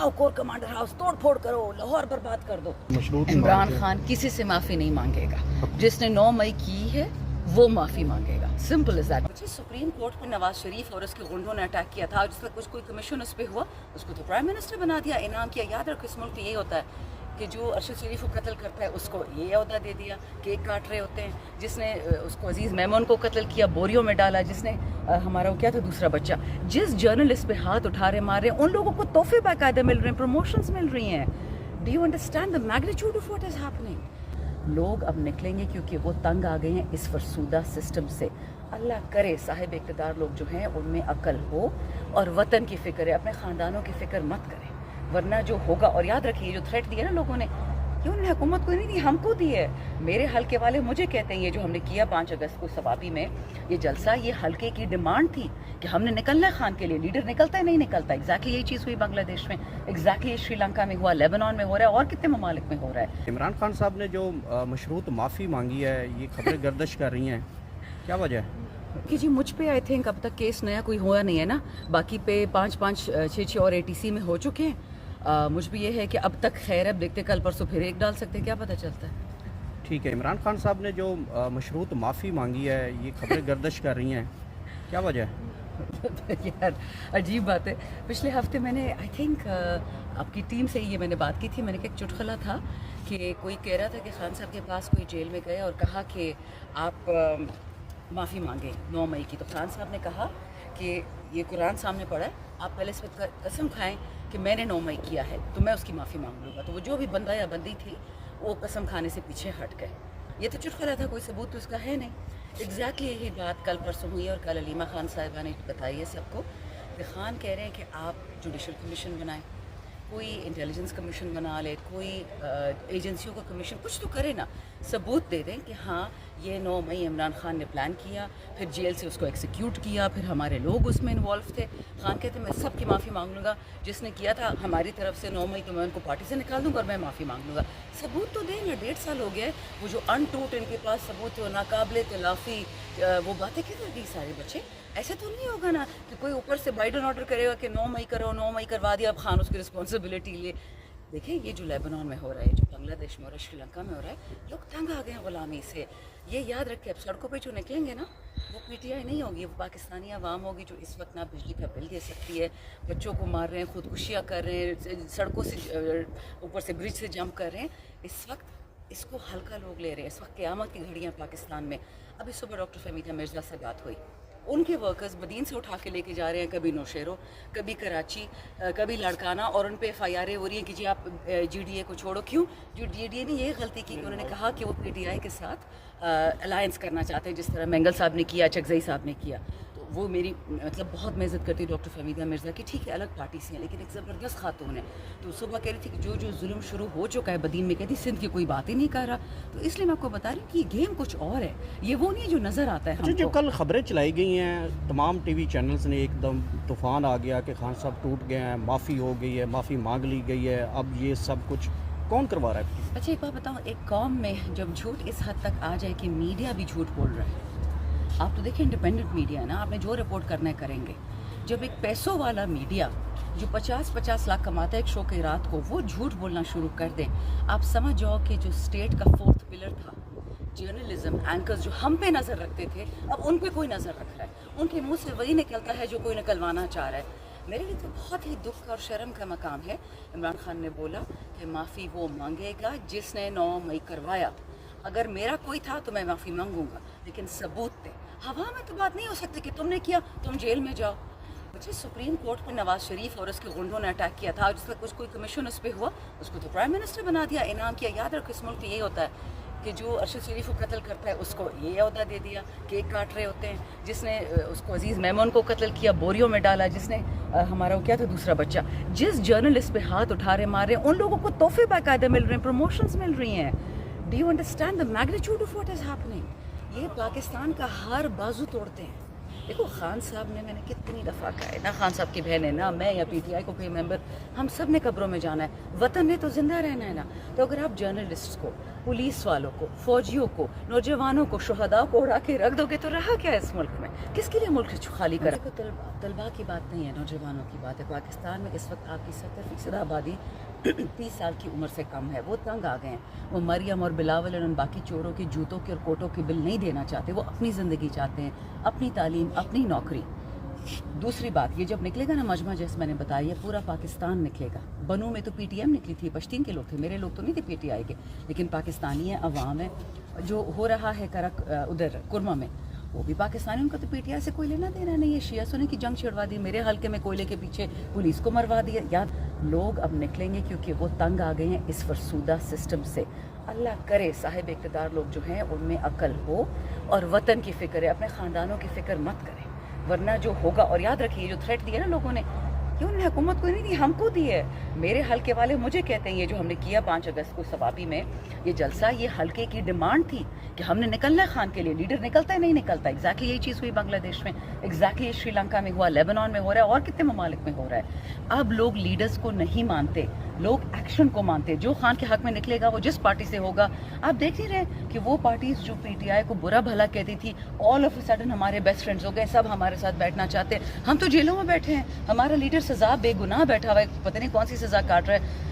जाओ core commander house तोड़ फोड़ करो, लाहौर बर्बाद कर दो। मशरूत इमरान खान किसी से माफ़ी नहीं मांगेगा, जिसने 9 मई की है वो माफ़ी मांगेगा, simple is that. Supreme court पर नवाज शरीफ और उसके गुंडों ने अटैक किया था, जिसका कुछ कोई कमीशन उस पर हुआ, उसको तो प्राइम मिनिस्टर बना दिया, इनाम किया। याद रखो इस मुल्क में यही होता है कि जो अरशद शरीफ को कत्ल करता है उसको ये अहदा दे दिया, केक काट रहे होते हैं। जिसने उसको अजीज़ मेमन को कत्ल किया, बोरियों में डाला, जिसने हमारा वो क्या था दूसरा बच्चा, जिस जर्नलिस्ट पे हाथ उठा रहे मार रहे हैं, उन लोगों को तोहफे बाकायदा मिल रहे हैं, प्रमोशंस मिल रही हैं। Do you understand the magnitude of what is happening? लोग अब निकलेंगे क्योंकि वो तंग आ गए हैं इस फरसूदा सिस्टम से। अल्लाह करे साहिब इक़्तिदार लोग जो हैं उनमें अकल हो और वतन की फ़िक्र है, अपने ख़ानदानों की फ़िक्र मत करें, वरना जो होगा। और याद रखिए जो थ्रेट दिया ना लोगों ने, ये उन्होंने हुकूमत को नहीं दी, हमको दी है। मेरे हल्के वाले मुझे कहते हैं ये जो हमने किया 5 अगस्त को सवाबी में ये जलसा, ये हल्के की डिमांड थी कि हमने निकलना है खान के लिए। लीडर निकलता है नहीं निकलता। एग्जैक्टली यही चीज़ हुई बांग्लादेश में, एग्जैक्टली श्रीलंका में हुआ, लेबनान में हो रहा है, और कितने ममालिक में हो रहा है। इमरान खान साहब ने जो मशरूत माफ़ी मांगी है, ये खबरें गर्दिश कर रही हैं, क्या वजह है? कि जी मुझ पे आई थिंक अब तक केस नया कोई हुआ नहीं है ना, बाकी पे 5-5, 6-6 और ATC में हो चुके हैं। मुझ भी ये है कि अब तक खैर, अब देखते कल परसों फिर एक डाल सकते हैं, क्या पता चलता है। ठीक है, इमरान खान साहब ने जो मशरूत माफ़ी मांगी है, ये खबरें गर्दिश कर रही हैं, क्या वजह है? यार अजीब बात है। पिछले हफ्ते मैंने आई थिंक आपकी टीम से ये मैंने बात की थी, मैंने कहा एक चुटकुला था कि कोई कह रहा था कि खान साहब के पास कोई जेल में गए और कहा कि आप माफ़ी मांगे 9 मई की। तो खान साहब ने कहा कि ये कुरान सामने पड़ा है, आप पहले इस पर कसम खाएं कि मैंने 9 मई किया है तो मैं उसकी माफ़ी मांग लूँगा। तो वो जो भी बंदा या बंदी थी वो कसम खाने से पीछे हट गए। ये तो चुटकुला था, कोई सबूत तो इसका है नहीं। एग्जैक्टली यही बात कल परसों हुई और कल अलीमा खान साहिबा ने बताई है सबको कि खान कह रहे हैं कि आप जुडिशल कमीशन बनाएं, कोई इंटेलिजेंस कमीशन बना ले, कोई एजेंसियों का कमीशन, कुछ तो करे ना, सबूत दे दें कि हाँ ये 9 मई इमरान खान ने प्लान किया, फिर जेल से उसको एक्सिक्यूट किया, फिर हमारे लोग उसमें इन्वॉल्व थे। खान कहते मैं सबकी माफ़ी मांग लूँगा, जिसने किया था हमारी तरफ से 9 मई को मैं उनको पार्टी से निकाल दूँगा और मैं माफ़ी मांग लूँगा। सबूत तो दें ना, 1.5 साल हो गया, वो जो अनटूट इनके पास सबूत थे, नाकाबिले तलाफ़ी, वो बातें किधर गई सारे बच्चे? ऐसे तो नहीं होगा ना कि कोई ऊपर से बाइडन ऑर्डर करेगा कि 9 मई करो, 9 मई करवा दिया, अब खान उसकी रिस्पॉन्सिबिलिटी ले। देखिए ये जो लेबनान में हो रहा है, जो बांग्लादेश में हो रहा है, श्रीलंका में हो रहा है, लोग तंग आ गए हैं गुलामी से। ये याद रखें, अब सड़कों पे जो निकलेंगे ना वो PTI नहीं होगी, वो पाकिस्तानी आवाम होगी जो इस वक्त ना बिजली का बिल दे सकती है, बच्चों को मार रहे हैं, खुदकुशियाँ कर रहे हैं, सड़कों से ऊपर से ब्रिज से जंप कर रहे हैं। इस वक्त इसको हल्का लोग ले रहे हैं। इस वक्त क़यामत की घड़ियाँ पाकिस्तान में। अभी सुबह डॉक्टर फहमीदा मिर्ज़ा से बात हुई, उनके वर्कर्स बदीन से उठा के लेके जा रहे हैं, कभी नौशेरो, कभी कराची, कभी लड़काना, और उन पे FIR हो रही है कि जी आप GDA को छोड़ो। क्यों? जो GDA ने ये गलती की कि उन्होंने कहा कि वो PTI के साथ अलायंस करना चाहते हैं, जिस तरह मेंगल साहब ने किया, चकजई साहब ने किया। तो वो मेरी मतलब बहुत मैं इज़्ज़त करती हूँ डॉक्टर फहमीदा मिर्ज़ा की, ठीक है अलग पार्टी से हैं लेकिन एक ज़बरदस्त खातून है। तो सुबह कह रही थी कि जो जो जुल्म शुरू हो चुका है बदीन में, कहती सिंध की कोई बात ही नहीं कर रहा। तो इसलिए मैं आपको बता रही हूँ कि गेम कुछ और है, ये वो नहीं है जो नज़र आता है हमको। जो कल खबरें चलाई गई हैं तमाम TV चैनल्स ने, एकदम तूफ़ान आ गया कि खान साहब टूट गए हैं, माफ़ी हो गई है, माफ़ी मांग ली गई है, अब ये सब कुछ कौन करवा रहा है? अच्छा एक बात बताऊँ, एक कौम में जब झूठ इस हद तक आ जाए कि मीडिया भी झूठ बोल रहा है, आप तो देखिए इंडिपेंडेंट मीडिया है ना, आपने जो रिपोर्ट करना है करेंगे। जब एक पैसों वाला मीडिया जो 50-50 लाख कमाता है एक शो के रात को, वो झूठ बोलना शुरू कर दें, आप समझ जाओ कि जो स्टेट का 4th पिलर था, जर्नलिज्म, एंकर्स जो हम पे नज़र रखते थे, अब उन पे कोई नज़र रख रहा है। उनके मुंह से वही निकलता है जो कोई निकलवाना चाह रहा है। मेरे लिए तो बहुत ही दुख और शर्म का मकाम है। इमरान खान ने बोला कि माफ़ी वो मांगेगा जिसने 9 मई करवाया, अगर मेरा कोई था तो मैं माफ़ी मांगूंगा, लेकिन सबूत दे। हवा में तो बात नहीं हो सकती कि तुमने किया तुम जेल में जाओ। बच्चे सुप्रीम कोर्ट पर नवाज शरीफ और उसके गुंडों ने अटैक किया था, जिसका कुछ कोई कमीशन उस पर हुआ, उसको तो प्राइम मिनिस्टर बना दिया, इनाम किया। याद रखो इस मुल्क में यही होता है कि जो अरशद शरीफ को कत्ल करता है उसको ये अहदा दे दिया, केक काट रहे होते हैं, जिसने उसको अजीज़ मेमन को कत्ल किया, बोरियों में डाला, जिसने हमारा वो क्या था दूसरा बच्चा, जिस जर्नलिस्ट पे हाथ उठा रहे मार रहे हैं, उन लोगों को तोहफे बाकायदा मिल रहे हैं, प्रमोशंस मिल रही हैं। Do you understand the magnitude of what is happening? ये पाकिस्तान का हर बाजू तोड़ते हैं। دیکھو خان صاحب نے میں نے کتنی دفعہ کہا ہے، نہ خان صاحب کی بہن ہے، نہ میں یا پی ٹی آئی کو کوئی ممبر، ہم سب نے قبروں میں جانا ہے، وطن نے تو زندہ رہنا ہے نا. تو اگر آپ جرنلسٹ کو، پولیس والوں کو، فوجیوں کو، نوجوانوں کو، شہداء کو اڑا کے رکھ دو گے تو رہا کیا ہے اس ملک میں؟ کس کے لیے ملک خالی کرا؟ طلباء کی بات نہیں ہے، نوجوانوں کی بات ہے. پاکستان میں اس وقت آپ کی 70% آبادی 30 سال کی عمر سے کم ہے. وہ تنگ آ گئے ہیں. وہ مریم اور بلاول اور ان باقی چوروں کی جوتوں کے اور کوٹوں کے بل نہیں دینا چاہتے. وہ اپنی زندگی چاہتے ہیں، اپنی تعلیم، اپنی نوکری. دوسری بات، یہ جب نکلے گا نا مجمع، جیسے میں نے بتایا، یہ پورا پاکستان نکلے گا. بنو میں تو پی ٹی ایم نکلی تھی، پشتین کے لوگ تھے، میرے لوگ تو نہیں تھے پی ٹی آئی کے، لیکن پاکستانی ہیں، عوام ہے. جو ہو رہا ہے کرک ادھر کرما میں، وہ بھی پاکستانی. ان کا تو پی ٹی آئی سے کوئی لینا دینا نہیں ہے. شیعہ سنی کی جنگ چھڑوا دی، میرے حلقے میں کوئلے کے پیچھے پولیس کو مروا دیا. یاد لوگ اب نکلیں گے کیونکہ وہ تنگ آ گئے ہیں اس فرسودہ سسٹم سے. اللہ کرے صاحب اقتدار لوگ جو ہیں ان میں عقل ہو اور وطن کی فکر ہے، اپنے خاندانوں کی فکر مت کریں، ورنہ جو ہوگا. اور یاد رکھیے جو تھریٹ دیا نا لوگوں نے، کہ انہوں نے حکومت کو نہیں دی، ہم کو دی ہے. میرے حلقے والے مجھے کہتے ہیں یہ جو ہم نے کیا 5 اگست کو ثوابی میں یہ جلسہ، یہ حلقے کی ڈیمانڈ تھی کہ ہم نے نکلنا ہے خان کے لیے. لیڈر نکلتا ہے نہیں نکلتا. ایگزیکٹلی یہی چیز ہوئی بنگلہ دیش میں، ایگزیکٹلی سری لنکا میں ہوا، لیبنان میں ہو رہا ہے، اور کتنے ممالک میں ہو رہا ہے. اب لوگ لیڈرز کو نہیں مانتے، لوگ ایکشن کو مانتے. جو خان کے حق میں نکلے گا وہ جس پارٹی سے ہوگا. آپ دیکھ نہیں رہے کہ وہ پارٹیز جو پی ٹی آئی کو برا بھلا کہتی تھی، آل آف اے سڈن ہمارے بیسٹ فرینڈز ہو گئے، سب ہمارے ساتھ بیٹھنا چاہتے ہیں. ہم تو جیلوں میں بیٹھے ہیں، ہمارا لیڈر سزا بے گناہ بیٹھا ہوا ہے، پتہ نہیں کون سی سزا کاٹ رہا ہے.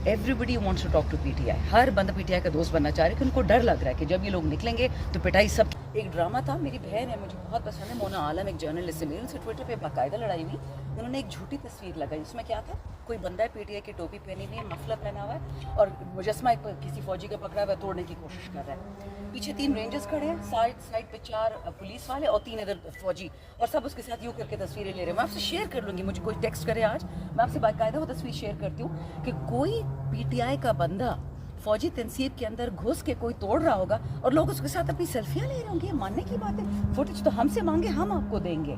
Every wants to talk to P T I. ہر بندہ پی ٹی آئی کا دوست بننا چاہ رہا ہے کہ ان کو ڈر لگ رہا ہے کہ جب یہ لوگ نکلیں گے تو پٹائی سب. ایک ڈرامہ تھا، میری بہن ہے، مجھے بہت پسند ہے، مونا عالم، ایک جرنلسٹ ہے، میری ان سے ٹویٹر پہ باقاعدہ لڑائی ہوئی. انہوں نے ایک جھوٹی تصویر لگائی، اس میں کیا تھا، کوئی بندہ ہے پی ٹی آئی کی ٹوپی پہنی ہوئی ہے، مفلر پہنا ہوا ہے، اور مجسمہ کسی فوجی کا پکڑا ہوا ہے، توڑنے کی کوشش کر رہا ہے. پیچھے 3 رینجرز کھڑے ہیں، سائڈ پہ 4 پولیس والے اور 3 ادھر فوجی، اور سب اس کے ساتھ یوں کر کے تصویریں لے رہے ہیں. میں آپ سے شیئر کر لوں گی، مجھے کوئی ٹیکسٹ کرے آج، میں آپ سے باقاعدہ وہ تصویر شیئر کرتی ہوں کہ کوئی پی ٹی آئی کا بندہ فوجی تنصیب کے اندر گھس کے کوئی توڑ رہا ہوگا اور لوگ اس کے ساتھ اپنی سیلفیاں لے رہے ہوں گے. یہ ماننے کی بات ہے. فوٹیج تو ہم سے مانگے، ہم آپ کو دیں گے.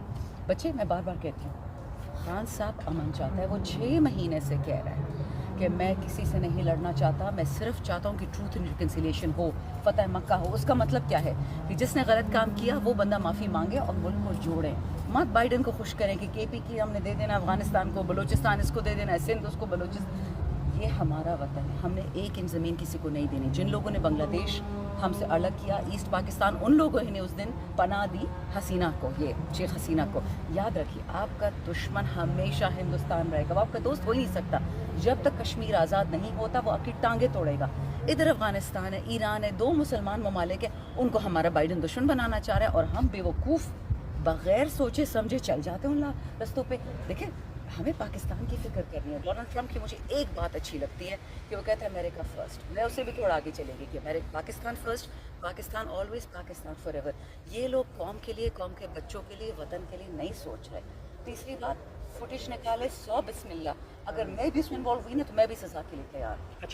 بچے، میں بار بار کہتی ہوں، خان صاحب امن چاہتا ہے. وہ 6 مہینے سے کہہ رہا ہے کہ میں کسی سے نہیں لڑنا چاہتا، میں صرف چاہتا ہوں کہ ٹروتھ اینڈ ریکنسیلیشن ہو، فتح مکہ ہو. اس کا مطلب کیا ہے کہ جس نے غلط کام کیا وہ بندہ معافی مانگے اور ملک کو جوڑیں. مت بائیڈن کو خوش کریں کہ کے پی کی ہم نے دے دینا افغانستان کو، بلوچستان اس کو دے دینا ہے، سندھ اس کو، بلوچستان. یہ ہمارا وطن ہے، ہم نے 1 انچ زمین کسی کو نہیں دینی. جن لوگوں نے بنگلہ دیش ہم سے الگ کیا، ایسٹ پاکستان، ان لوگوں نے اس دن پناہ دی حسینہ کو، یہ شیخ حسینہ کو. یاد رکھیے، آپ کا دشمن ہمیشہ ہندوستان رہے گا، وہ آپ کا دوست ہو ہی نہیں سکتا. جب تک کشمیر آزاد نہیں ہوتا وہ آپ کی ٹانگیں توڑے گا. ادھر افغانستان ہے، ایران ہے، 2 مسلمان ممالک ہیں، ان کو ہمارا بائیڈن دشمن بنانا چاہ رہا ہے، اور ہم بے وقوف بغیر سوچے سمجھے چل جاتے ہیں ان رستوں پہ. دیکھیں، ہمیں پاکستان کی فکر کرنی ہے. ڈونلڈ ٹرمپ کی مجھے ایک بات اچھی لگتی ہے کہ وہ کہتا ہے امریکہ فرسٹ. میں اسے بھی تھوڑا آگے چلے گی کہ Pakistan first, Pakistan always, Pakistan for ever. یہ لوگ قوم کے لیے، قوم کے بچوں کے لیے، وطن کے لیے نہیں سوچ رہے. تیسری بات، فوٹیج نکالے 100 بسم اللہ. اگر میں بھی اس میں انوالو ہوئی نا تو میں بھی سزا کے لیے تیار.